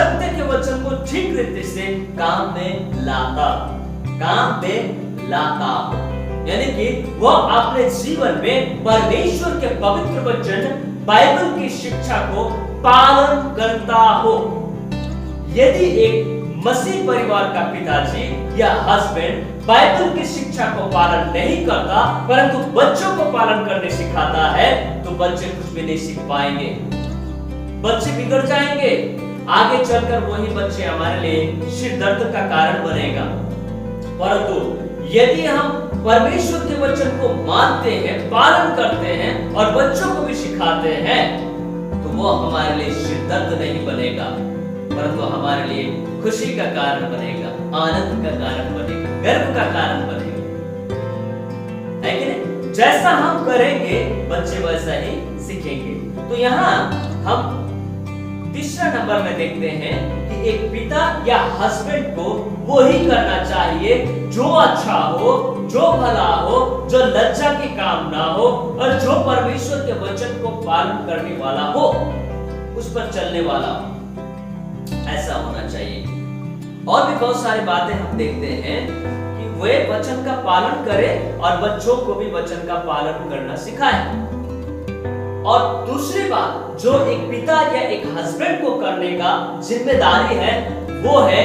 सत्य के वचन को ठीक रीति से काम में लाता हो, यानी कि वह अपने जीवन में परमेश्वर के पवित्र वचन बाइबल की शिक्षा को पालन करता हो। यदि एक मसीह परिवार का पिताजी या हस्बैंड बाइबल की शिक्षा को पालन नहीं करता परंतु बच्चों को पालन करने सिखाता है तो बच्चे कुछ भी नहीं सीख पाएंगे, बच्चे बिगड़ जाएंगे। आगे चलकर वही बच्चे हमारे लिए सिर दर्द का कारण बनेगा। परंतु यदि हम परमेश्वर के वचन को मानते हैं, पालन करते हैं और बच्चों को भी सिखाते हैं तो वो हमारे लिए सिर दर्द नहीं बनेगा परंतु हमारे लिए खुशी का कारण बनेगा, आनंद का कारण बनेगा, गर्व का कारण बनेगा, है कि नहीं? जैसा हम करेंगे बच्चे वैसा ही सीखेंगे। तो यहाँ हम तीसरा नंबर में देखते हैं कि एक पिता या हस्बैंड को वो ही करना चाहिए जो अच्छा हो, जो भला हो, जो लज्जा के काम ना हो और जो परमेश्वर के वचन को पालन करने वाला हो, उस पर चलने वाला हो, ऐसा होना चाहिए। और भी बहुत सारी बातें हम देखते हैं कि वे वचन का पालन करें और बच्चों को भी वचन का पालन करना सिखाएं। और दूसरी बात जो एक पिता या एक हस्बैंड को करने का जिम्मेदारी है वो है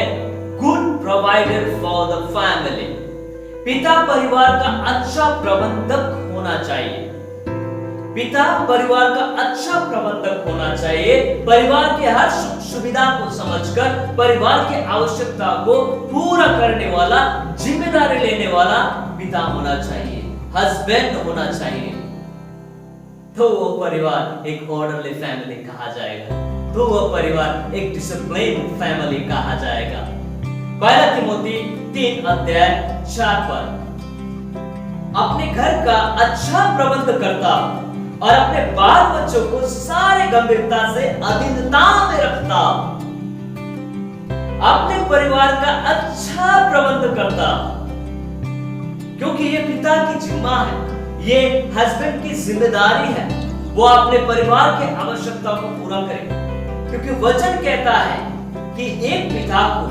good provider for the family. पिता परिवार का अच्छा प्रबंधक होना चाहिए। पिता परिवार का अच्छा प्रबंधक होना चाहिए। परिवार के हर सुख सुविधा को समझकर परिवार की आवश्यकता को पूरा करने वाला, जिम्मेदारी लेने वाला पिता होना चाहिए, हस्बैंड होना चाहिए। तो वो परिवार एक ऑर्डरली फैमिली कहा जाएगा, तो वो परिवार एक डिसिप्लिन फैमिली कहा जाएगा। पहला तिमोथी 3:4 पर अपने घर का अच्छा प्रबंध करता और अपने बाल बच्चों को सारे गंभीरता से अधीनता में रखता। अपने परिवार का अच्छा प्रबंध करता क्योंकि ये पिता की जिम्मा है, ये हस्बैंड की जिम्मेदारी है। वो अपने परिवार के आवश्यकता को पूरा करे क्योंकि वचन कहता है कि एक पिता को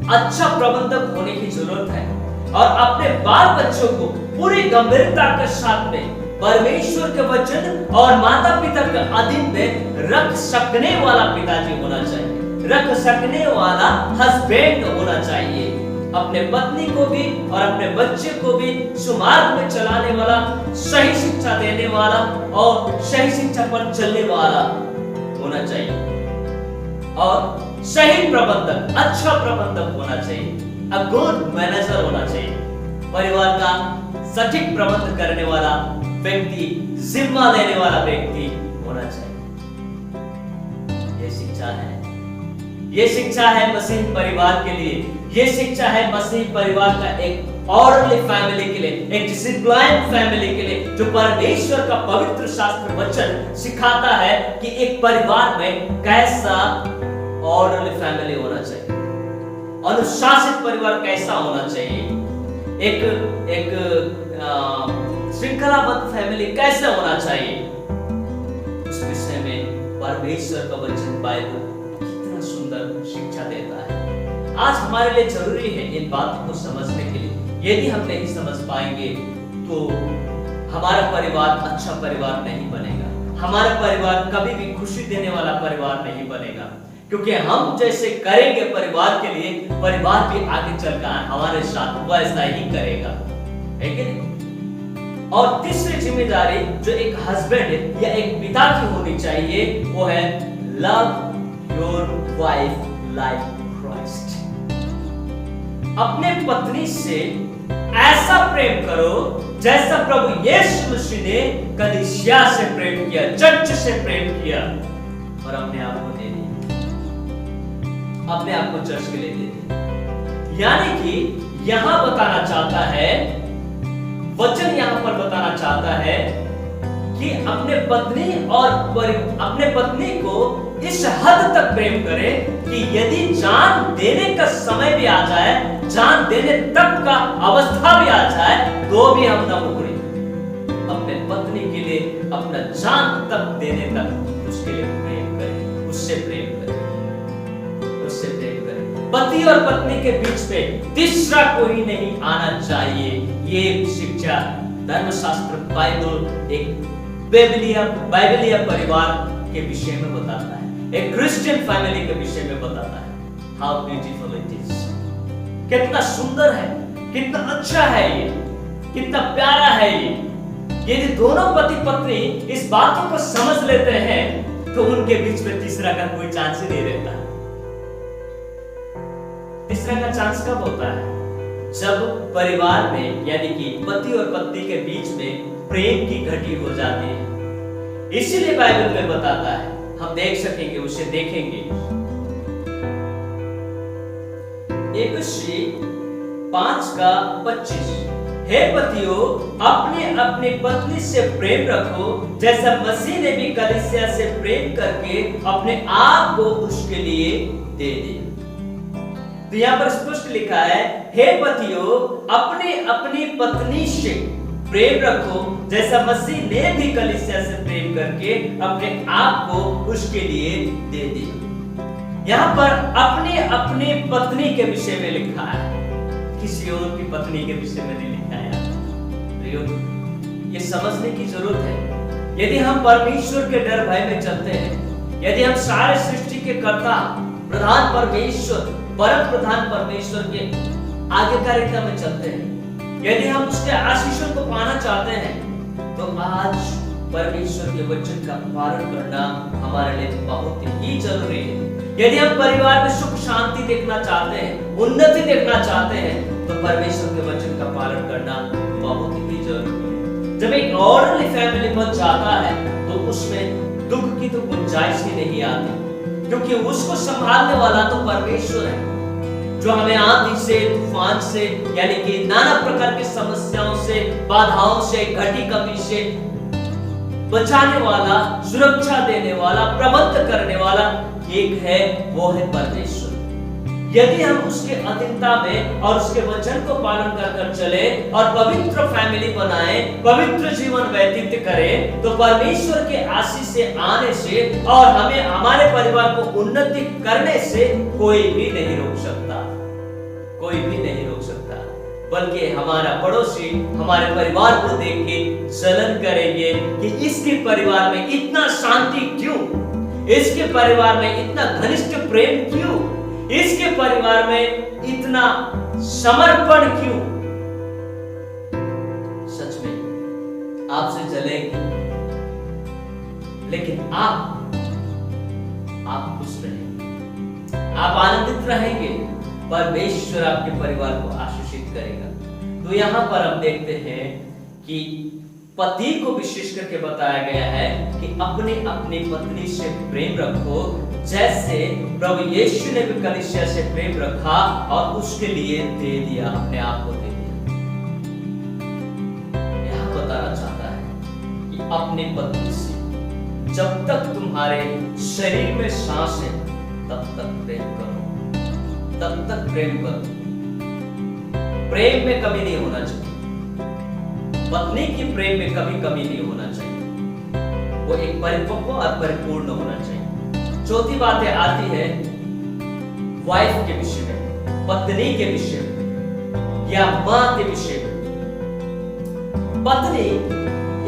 अच्छा प्रबंधक होने की जरूरत है और अपने बाल बच्चों को पूरी गंभीरता के साथ में परमेश्वर के वचन और माता पिता के अधीन में रख सकने वाला पिताजी होना चाहिए, रख सकने वाला हस्बैंड होना चाहिए। अपने पत्नी को भी और अपने बच्चे को भी सुमार्ग में चलाने वाला, सही शिक्षा देने वाला और सही शिक्षा पर चलने वाला होना चाहिए और सही प्रबंधक, अच्छा प्रबंधक होना चाहिए, अ गुड मैनेजर होना चाहिए। परिवार का सटीक प्रबंध करने वाला व्यक्ति, जिम्मा लेने वाला व्यक्ति होना चाहिए। ये शिक्षा है मसीह परिवार के लिए, ये शिक्षा है मसीह परिवार का एक ऑर्डरली फैमिली के लिए, एक डिसिप्लिन फैमिली के लिए, जो परमेश्वर का पवित्र शास्त्र वचन सिखाता है कि एक परिवार में कैसा ऑर्डरली फैमिली होना चाहिए, अनुशासित परिवार कैसा होना चाहिए, एक श्रृंखलाबद्ध फैमिली कैसे होना चाहिए। उस विषय में परमेश्वर का वचन बाइबल कितना सुंदर शिक्षा देता है। आज हमारे लिए जरूरी है इन बातों को समझने के लिए। यदि हम नहीं समझ पाएंगे तो हमारा परिवार अच्छा परिवार नहीं बनेगा, हमारा परिवार कभी भी खुशी देने वाला परिवार नहीं बनेगा, क्योंकि हम जैसे करेंगे परिवार के लिए, परिवार भी आगे चलकर हमारे साथ वैसा ही करेगा, है कि नहीं? और तीसरी जिम्मेदारी जो एक हस्बैंड या एक पिता की होनी चाहिए वो है love your wife like Christ. अपने पत्नी से ऐसा प्रेम करो जैसा प्रभु यीशु मसीह ने कलीसिया से प्रेम किया, चर्च से प्रेम किया और अपने आप को दे दिया, अपने आप को चर्च के लिए दे दिया। यानी कि यहां बताना चाहता है, वचन यहां पर बताना चाहता है कि अपने पत्नी को इस हद तक प्रेम करें कि यदि जान देने का समय भी आ जाए, जान देने तक का अवस्था भी आ जाए, तो भी हम न मुकरे। अपने पत्नी के लिए अपना जान तक देने तक उसके लिए प्रेम करें, उससे प्रेम करें, पति और पत्नी के बीच में तीसरा कोई नहीं आना चाहिए। ये शिक्षा धर्मशास्त्र बाइबल एक बाइबलीय परिवार के विषय में बताता है, एक क्रिश्चियन फैमिली के विषय में बताता है। हाउ ब्यूटीफुल इट इज, कितना सुंदर है, कितना अच्छा है ये, कितना प्यारा है ये। यदि दोनों पति पत्नी इस बातों को समझ लेते हैं तो उनके बीच में तीसरा का कोई चांस ही नहीं रहता। तीसरा का चांस कब होता है? जब परिवार में यानी कि पति और पत्नी के बीच में प्रेम की घटी हो जाती है। इसीलिए बाइबल में बताता है, हम देख सकेंगे, उसे देखेंगे। Efesiयंस 5:25, हे पतियों अपने अपनी पत्नी से प्रेम रखो जैसा मसीह ने भी कलीसिया से प्रेम करके अपने आप को उसके लिए दे दिया। तो यहाँ पर स्पष्ट लिखा है, हे पतियों अपने अपनी पत्नी से प्रेम रखो जैसा मसीह ने भी कलीसिया से प्रेम करके अपने आप को उसके लिए दे दिया। यहाँ पर अपने अपने पत्नी के विषय में लिखा है, किसी और की पत्नी के विषय में नहीं लिखा है। ये समझने की जरूरत है। यदि हम परमेश्वर के डर भय में चलते हैं, यदि हम सारे सृष्टि के कर्ता प्रधान परमेश्वर, परम प्रधान परमेश्वर के आज्ञाकारिता में चलते हैं, यदि हम उसके आशीषों को पाना चाहते हैं, तो आज परमेश्वर के वचन का पालन करना हमारे लिए बहुत ही जरूरी है। यदि हम परिवार में सुख शांति देखना चाहते हैं, उन्नति देखना चाहते हैं, तो परमेश्वर के वचन का पालन करना बहुत ही जरूरी है। जब एक ऑर्डरली फैमिली बन जाता है तो उसमें दुख की तो गुंजाइश ही नहीं आती, क्योंकि उसको संभालने वाला तो परमेश्वर है, जो हमें आंधी से, तूफान से, यानी कि नाना प्रकार की समस्याओं से, बाधाओं से, घटी कमी से बचाने वाला, सुरक्षा देने वाला, प्रबंध करने वाला एक है, वो है परमेश्वर। यदि हम उसके अधीनता में और उसके वचन को पालन कर चले और पवित्र फैमिली बनाए, पवित्र जीवन व्यतीत करें, तो परमेश्वर के आशीष से आने से और हमें हमारे परिवार को उन्नति करने से कोई भी नहीं रोक सकता, कोई भी नहीं रोक सकता। बल्कि हमारा पड़ोसी हमारे परिवार को देख के जलन करेंगे कि इसके परिवार में इतना शांति क्यों, इसके परिवार में इतना घनिष्ठ प्रेम क्यों, इसके परिवार में इतना समर्पण क्यों। सच में आपसे जलेंगे, लेकिन आप खुश रहेंगे, आप आनंदित रहेंगे, परमेश्वर आपके परिवार को आशीषित करेगा। तो यहाँ पर हम देखते हैं कि पति को विशेष करके बताया गया है कि अपने अपनी पत्नी से प्रेम रखो जैसे प्रभु यीशु ने भी कलीसिया से प्रेम रखा और उसके लिए दे दिया, अपने आप को दे दिया। यहाँ बताना चाहता है कि अपने पत्नी से जब तक तुम्हारे शरीर में सांस है तब तक प्रेम करो, तब तक प्रेम करो। प्रेम में कमी नहीं होना चाहिए, पत्नी की प्रेम में कभी कमी नहीं होना चाहिए, वो एक परिपक्व और परिपूर्ण होना चाहिए। चौथी बात आती है वाइफ के विषय में, पत्नी के विषय में या मां के विषय में। पत्नी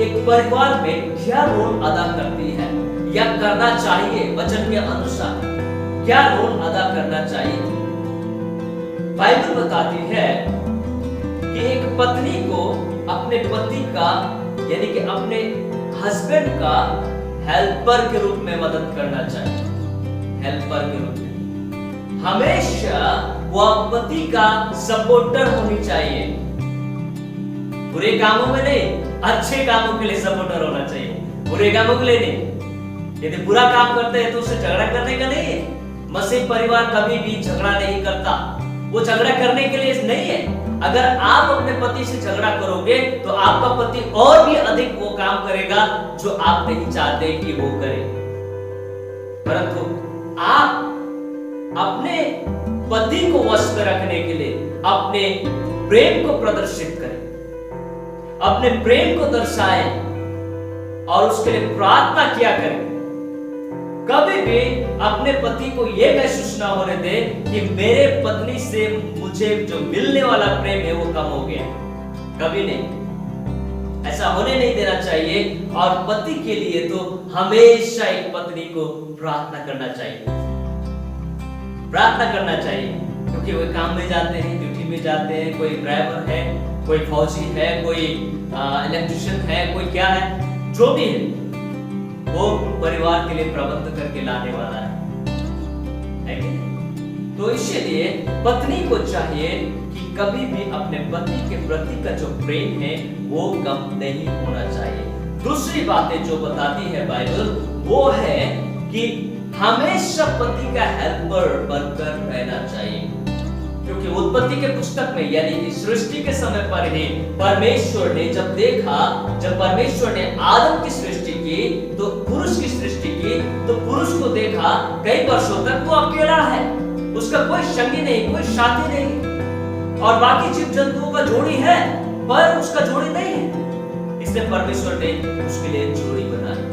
एक परिवार में क्या रोल अदा करती है या करना चाहिए, वचन के अनुसार क्या रोल अदा करना चाहिए। बाइबल बताती है कि एक पत्नी को अपने पति का यानी कि अपने हस्बैंड का हेल्पर के रूप में मदद करना चाहिए, हेल्पर के रूप में। हमेशा वह पति का सपोर्टर होनी चाहिए, बुरे कामों में नहीं, अच्छे कामों के लिए सपोर्टर होना चाहिए, बुरे कामों के लिए नहीं। यदि बुरा काम करते हैं तो उससे झगड़ा करने का नहीं है। मसीह परिवार कभी भी झगड़ा नहीं करता, वो झगड़ा करने के लिए नहीं है। अगर आप अपने पति से झगड़ा करोगे तो आपका पति और भी अधिक वो काम करेगा जो आप नहीं चाहते कि वो करे। परंतु आप अपने पति को वश में रखने के लिए अपने प्रेम को प्रदर्शित करें, अपने प्रेम को दर्शाएं और उसके लिए प्रार्थना किया करें। कभी भी अपने पति को यह महसूस ना होने दे कि मेरे पत्नी से मुझे जो मिलने वाला प्रेम है वो कम हो गया। कभी नहीं, ऐसा होने नहीं देना चाहिए। और पति के लिए तो हमेशा एक पत्नी को प्रार्थना करना चाहिए, प्रार्थना करना चाहिए, क्योंकि वो काम में जाते हैं, ड्यूटी में जाते हैं, कोई ड्राइवर है, कोई फौजी है, कोई इलेक्ट्रिशियन है, कोई क्या है, जो भी है वो परिवार के लिए प्रबंध करके लाने वाला है कि? तो इसीलिए पत्नी को चाहिए कि कभी भी अपने पति के प्रति का जो प्रेम है वो कम नहीं होना चाहिए। दूसरी बातें जो बताती है बाइबल वो है कि हमेशा पति का हेल्पर बनकर रहना चाहिए, क्योंकि उत्पत्ति के पुस्तक में यानी कि सृष्टि के समय पर ही परमेश्वर ने जब परमेश्वर ने आदम की सृष्टि की, तो पुरुष की सृष्टि की, तो पुरुष को देखा कई वर्षों तक वो अकेला है, उसका कोई संगी नहीं, कोई साथी नहीं, और बाकी जीव जंतुओं का जोड़ी है पर उसका जोड़ी नहीं है। इसलिए परमेश्वर ने उसके लिए जोड़ी बनाई,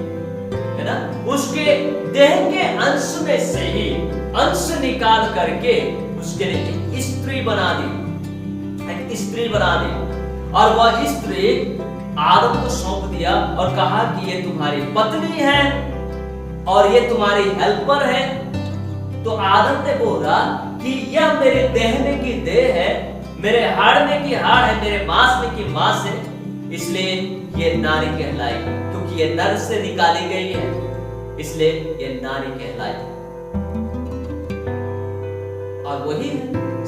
है ना, उसके देह के अंश में से ही अंश निकाल करके उसके लिए एक स्त्री बना दी, और वह स्त्री आदम को सौंप दिया और कहा कि ये तुम्हारी पत्नी है और ये तुम्हारी हेल्पर है। तो आदम ने बोला कि यह मेरे देह में की देह है, मेरे हाड़ में की हाड़ है, मेरे मांस में की मांस है, इसलिए ये नारी कहलाई, क्योंकि ये नर से निकाली गई है, इसलिए ये नारी कहलाई। और वही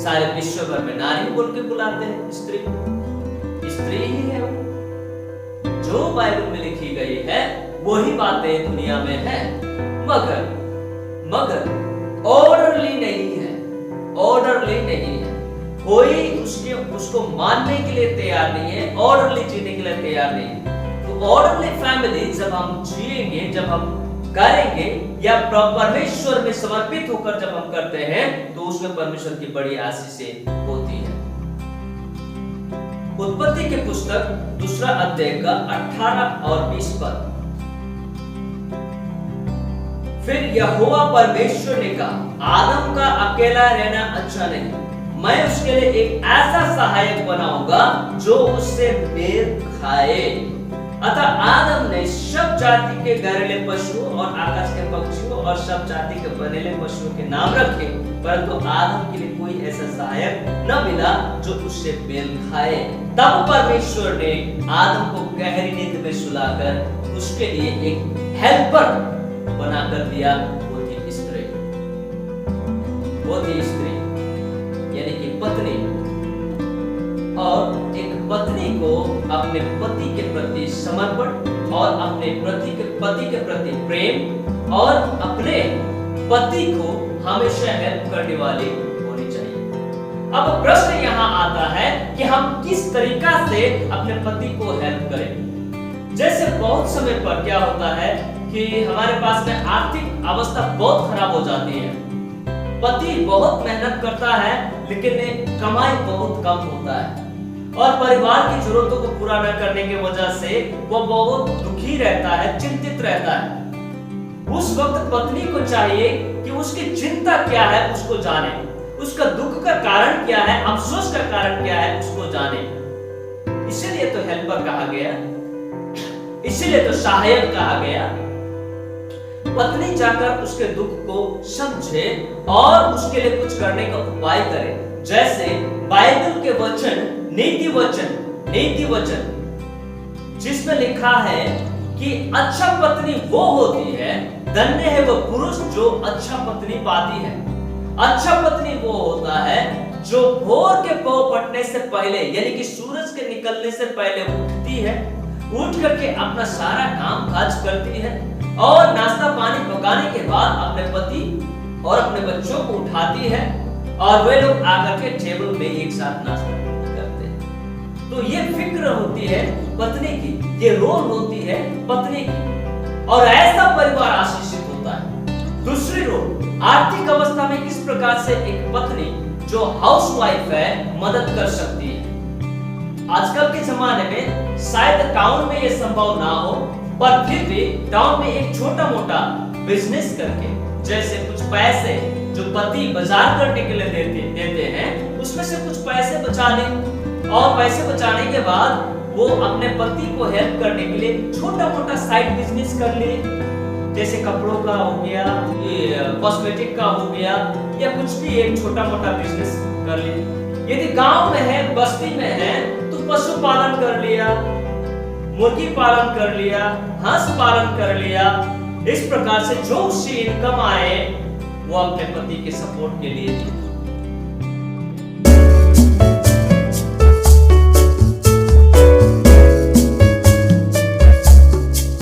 सारे विश्व भर में नारी बोल के बुलाते हैं, स्त्री ही है वो। जो बाइबल में लिखी गई है वही बातें दुनिया में है, मगर ऑर्डरली नहीं है। कोई उसको मानने के लिए तैयार नहीं है, ऑर्डरली जीने के लिए तैयार नहीं है। तो ऑर्डरली फैमिली जब हम जिएंगे, जब हम करेंगे या परमेश्वर में समर्पित होकर जब हम करते हैं, तो उसमें परमेश्वर की बड़ी आशीषें होती है। उत्पत्ति के पुस्तक 2 अध्याय का 18 और 20 पद। फिर यहोवा परमेश्वर ने कहा, आदम का अकेला रहना अच्छा नहीं, मैं उसके लिए एक ऐसा सहायक बनाऊंगा जो उससे मेल खाए। अतः आदम ने सब जाति के घरेलू पशुओं और आकाश के पक्षियों और सब जाति के बनेले पशुओं के नाम रखे, परंतु आदम के लिए कोई ऐसा सहायक न मिला जो उससे मेल खाए। तब परमेश्वर ने आदम को गहरी नींद में सुलाकर उसके लिए एक हेल्पर बनाकर दिया, वो थी स्त्री यानी कि पत्नी। और एक पत्नी को अपने पति के प्रति समर्पण और अपने पति के प्रति प्रेम और अपने पति को हमेशा हेल्प करने वाली होनी चाहिए। अब प्रश्न यहाँ आता है कि हम किस तरीका से अपने पति को हेल्प करें। जैसे बहुत समय पर क्या होता है कि हमारे पास में आर्थिक अवस्था बहुत खराब हो जाती है, पति बहुत मेहनत करता है लेकिन कमाई बहुत कम होता है, और परिवार की जरूरतों को पूरा न करने की वजह से वो बहुत दुखी रहता है, चिंतित रहता है। उस वक्त पत्नी को चाहिए कि उसकी चिंता क्या है उसको जाने, उसका दुख का कारण क्या है, अफसोस का कारण क्या है उसको जाने। इसीलिए तो हेल्पर कहा गया, इसीलिए तो सहायक कहा गया। पत्नी जाकर उसके दुख को समझे और उसके लिए कुछ करने का उपाय करे। जैसे बाइबल के वचन नीति वचन जिसमें लिखा है कि अच्छा पत्नी वो होती है, धन्य है वो पुरुष जो अच्छा पत्नी पाती है। अच्छा पत्नी वो होता है जो भोर के पौ पड़ने से पहले यानी कि सूरज के निकलने से पहले उठती है, उठ करके अपना सारा काम काज करती है और नाश्ता पानी पकाने के बाद अपने पति और अपने बच्चों को उठाती है और वे लोग आकर के टेबल में एक साथ नाश्ता करते हैं। तो ये फिक्र होती है पत्नी की, ये रोल होती है पत्नी की, और ऐसा परिवार आशीषित होता है। दूसरी रोल, आर्थिक अवस्था में किस प्रकार से एक पत्नी जो हाउसवाइफ है मदद कर सकती है। आजकल के जमाने में शायद टाउन में ये संभव ना हो, पर फिर भी टाउन में एक छोटा मोटा बिजनेस करके, जैसे कुछ पैसे जो पति बाजार करने के लिए देते हैं, उसमें से कुछ पैसे बचा ले, और पैसे बचाने के बाद वो अपने पति को हेल्प करने के लिए छोटा मोटा साइड बिजनेस कर ले, जैसे कपड़ों का हो गया, ये कॉस्मेटिक का हो गया, या कुछ भी एक छोटा मोटा बिजनेस कर ले। यदि गांव में है, बस्ती में है, तो पशुपालन कर लिया, मुर्गी पालन कर लिया, हंस पालन कर लिया। इस प्रकार से जो उससे इनकम आए वो अपने पति के सपोर्ट के लिए